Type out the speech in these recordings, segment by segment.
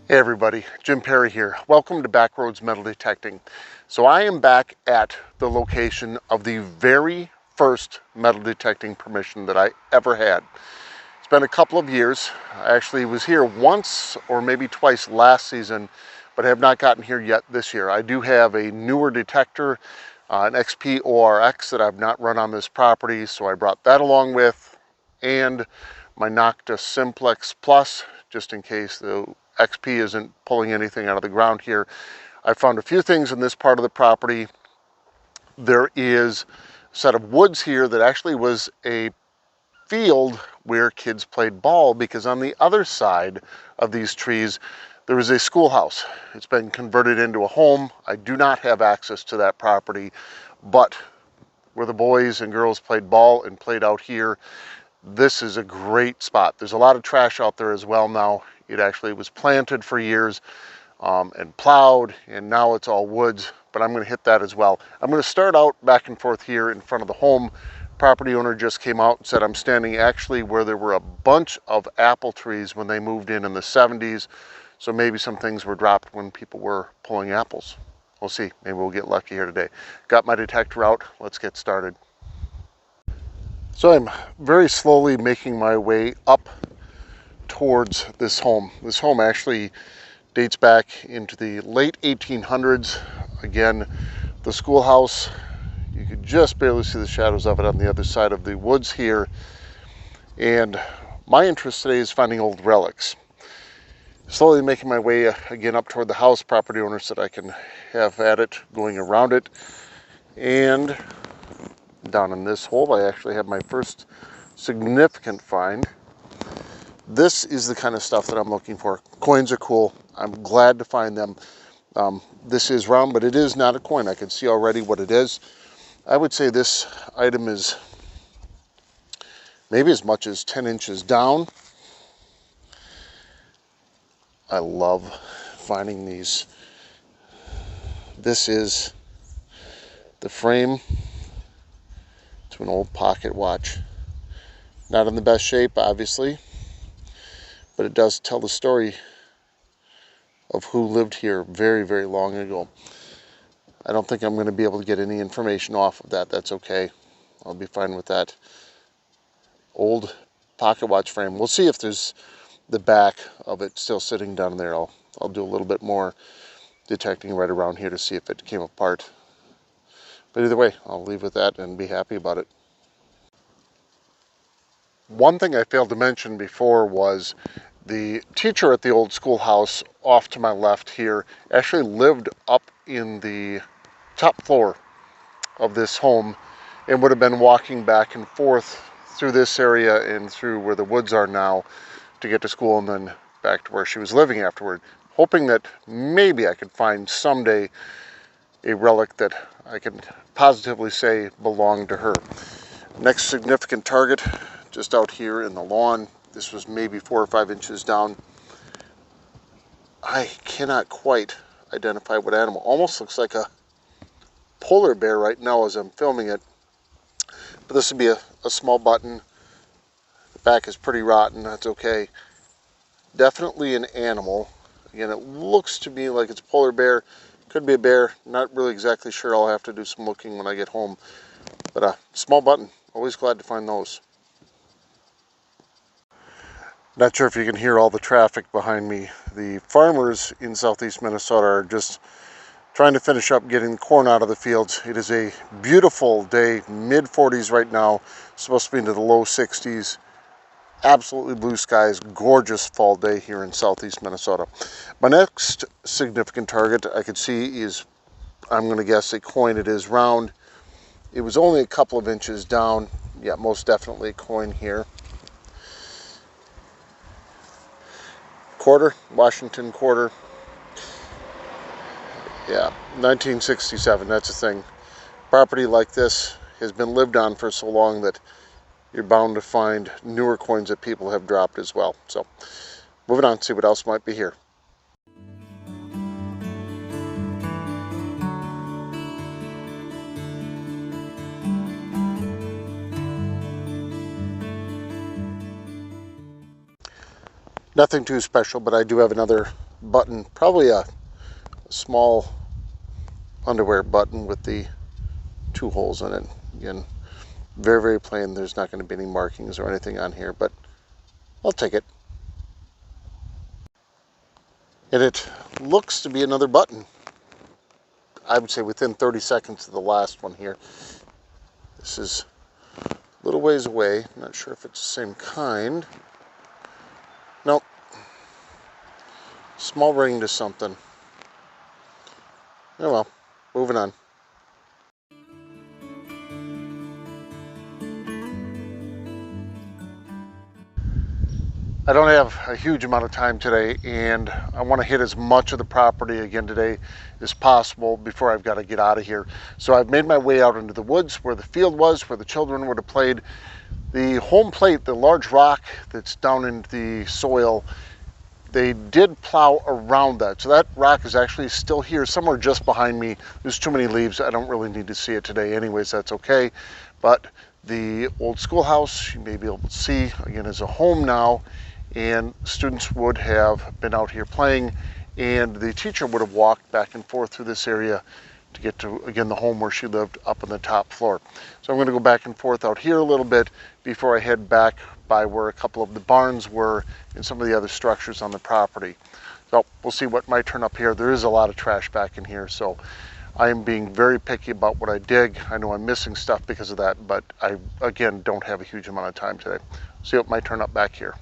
Hey everybody, Jim Perry here. Welcome to Backroads Metal Detecting. So I am back at the location of the very first metal detecting permission that I ever had. It's been a couple of years. I actually was here once or maybe twice last season, but I have not gotten here yet this year. I do have a newer detector, an XP ORX that I've not run on this property, so I brought that along with, and my Nocta Simplex Plus, just in case the XP isn't pulling anything out of the ground here. I found a few things in this part of the property. There is a set of woods here that actually was a field where kids played ball, because on the other side of these trees there is a schoolhouse. It's been converted into a home. I do not have access to that property, but where the boys and girls played ball and played out here, this is a great spot. There's a lot of trash out there as well now. It actually was planted for years and plowed, and now it's all woods, but I'm going to hit that as well. I'm going to start out back and forth here in front of the home. Property owner just came out and said I'm standing actually where there were a bunch of apple trees when they moved in the 70s, so maybe some things were dropped when people were pulling apples. We'll see. Maybe we'll get lucky here today. Got my detector out. Let's get started. So I'm very slowly making my way up towards this home. This home actually dates back into the late 1800s. Again, the schoolhouse, you could just barely see the shadows of it on the other side of the woods here. And my interest today is finding old relics. Slowly making my way again up toward the house. Property owner said I can have at it going around it. And down in this hole, I actually have my first significant find. This is the kind of stuff that I'm looking for. Coins are cool. I'm glad to find them. This is round, but it is not a coin. I can see already what it is. I would say this item is maybe as much as 10 inches down. I love finding these. This is the frame to an old pocket watch. Not in the best shape, obviously, but it does tell the story of who lived here very, very long ago. I don't think I'm going to be able to get any information off of that. That's okay. I'll be fine with that. Old pocket watch frame. We'll see if there's the back of it still sitting down there. I'll do a little bit more detecting right around here to see if it came apart. But either way, I'll leave with that and be happy about it. One thing I failed to mention before was the teacher at the old schoolhouse off to my left here actually lived up in the top floor of this home and would have been walking back and forth through this area and through where the woods are now to get to school and then back to where she was living afterward, hoping that maybe I could find someday a relic that I can positively say belonged to her. Next significant target, just out here in the lawn. This was maybe 4 or 5 inches down. I cannot quite identify what animal. Almost looks like a polar bear right now as I'm filming it. But this would be a small button. The back is pretty rotten. That's okay. Definitely an animal. Again, it looks to me like it's a polar bear. Could be a bear. Not really exactly sure. I'll have to do some looking when I get home. But a small button. Always glad to find those. Not sure if you can hear all the traffic behind me. The farmers in southeast Minnesota are just trying to finish up getting the corn out of the fields. It is a beautiful day, mid-40s right now, supposed to be into the low 60s. Absolutely blue skies, gorgeous fall day here in southeast Minnesota. My next significant target I could see is, I'm going to guess, a coin. It is round. It was only a couple of inches down. Yeah, most definitely a coin here. Quarter, Washington quarter. Yeah, 1967, that's a thing. Property like this has been lived on for so long that you're bound to find newer coins that people have dropped as well. So, moving on, see what else might be here. Nothing too special, but I do have another button, probably a small underwear button with the 2 holes in it. Again, very, very plain. There's not going to be any markings or anything on here, but I'll take it. And it looks to be another button. I would say within 30 seconds of the last one here. This is a little ways away. I'm not sure if it's the same kind. Nope. Small ring to something. Oh well, moving on. I don't have a huge amount of time today, and I want to hit as much of the property again today as possible before I've got to get out of here. So I've made my way out into the woods where the field was, where the children would have played. The home plate, the large rock that's down in the soil, they did plow around that. So that rock is actually still here, somewhere just behind me. There's too many leaves. I don't really need to see it today anyways, that's okay. But the old schoolhouse, you may be able to see, again, is a home now. And students would have been out here playing, and the teacher would have walked back and forth through this area to get to, again, the home where she lived up on the top floor. So I'm going to go back and forth out here a little bit before I head back by where a couple of the barns were and some of the other structures on the property. So we'll see what might turn up here. There is a lot of trash back in here, so I am being very picky about what I dig. I know I'm missing stuff because of that, but I, again, don't have a huge amount of time today. See what might turn up back here.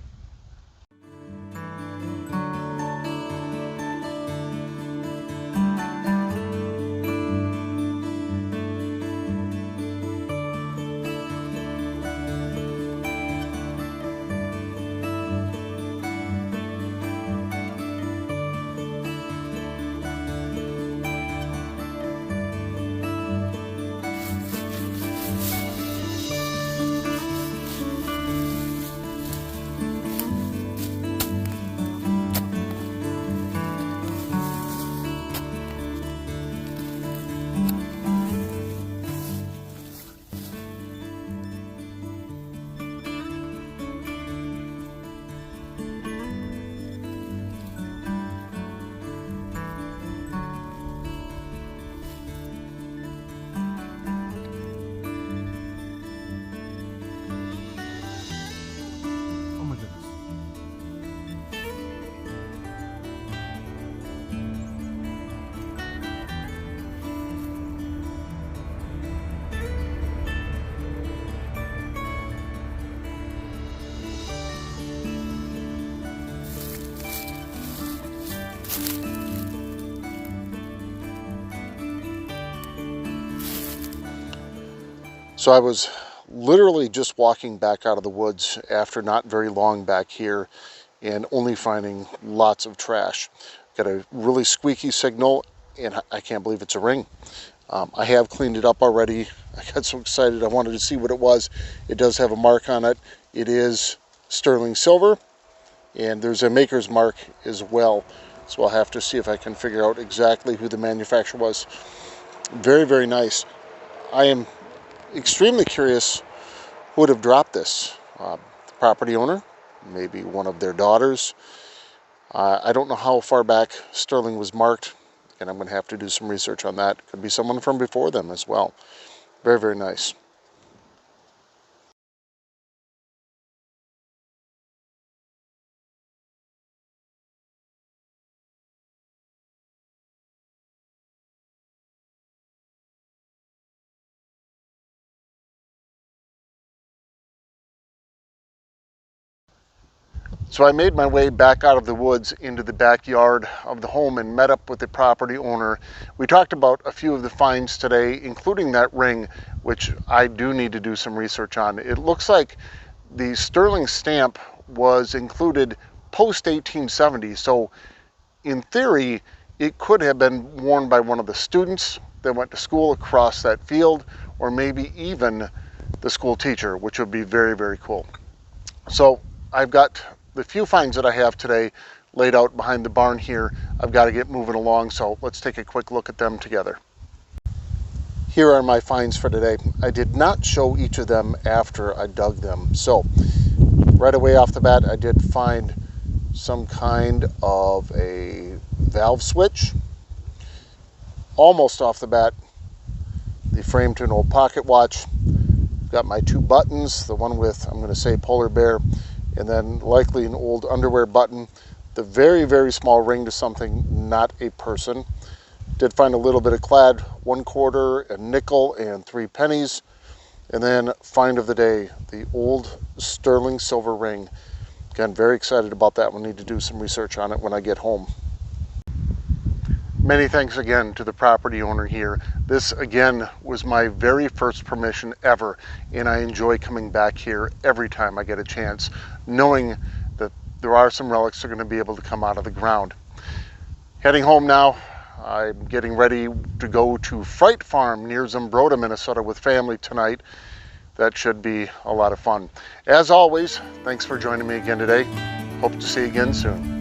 So I was literally just walking back out of the woods after not very long back here and only finding lots of trash. Got a really squeaky signal, and I can't believe it's a ring. I have cleaned it up already. I got so excited I wanted to see what it was. It does have a mark on it. It is sterling silver, and there's a maker's mark as well. So I'll have to see if I can figure out exactly who the manufacturer was. Very, very nice. I am extremely curious who would have dropped this. The property owner, maybe one of their daughters. I don't know how far back sterling was marked, and I'm going to have to do some research on that. Could be someone from before them as well. Very, very nice. So I made my way back out of the woods into the backyard of the home and met up with the property owner. We talked about a few of the finds today, including that ring, which I do need to do some research on. It looks like the sterling stamp was included post 1870. So in theory, it could have been worn by one of the students that went to school across that field, or maybe even the school teacher, which would be very, very cool. So I've got the few finds that I have today laid out behind the barn here. I've got to get moving along, so let's take a quick look at them together. Here are my finds for today. I did not show each of them after I dug them. So right away off the bat, I did find some kind of a valve switch. Almost off the bat, the frame to an old pocket watch. Got my 2 buttons, the one with, I'm going to say, polar bear, and then likely an old underwear button. The very, very small ring to something, not a person. Did find a little bit of clad, 1/4, a nickel, and 3 pennies. And then find of the day, the old sterling silver ring. Again, very excited about that one. Need to do some research on it when I get home. Many thanks again to the property owner here. This again was my very first permission ever, and I enjoy coming back here every time I get a chance, knowing that there are some relics that are going to be able to come out of the ground. Heading home now. I'm getting ready to go to Fright Farm near Zumbrota, Minnesota with family tonight. That should be a lot of fun. As always, thanks for joining me again today. Hope to see you again soon.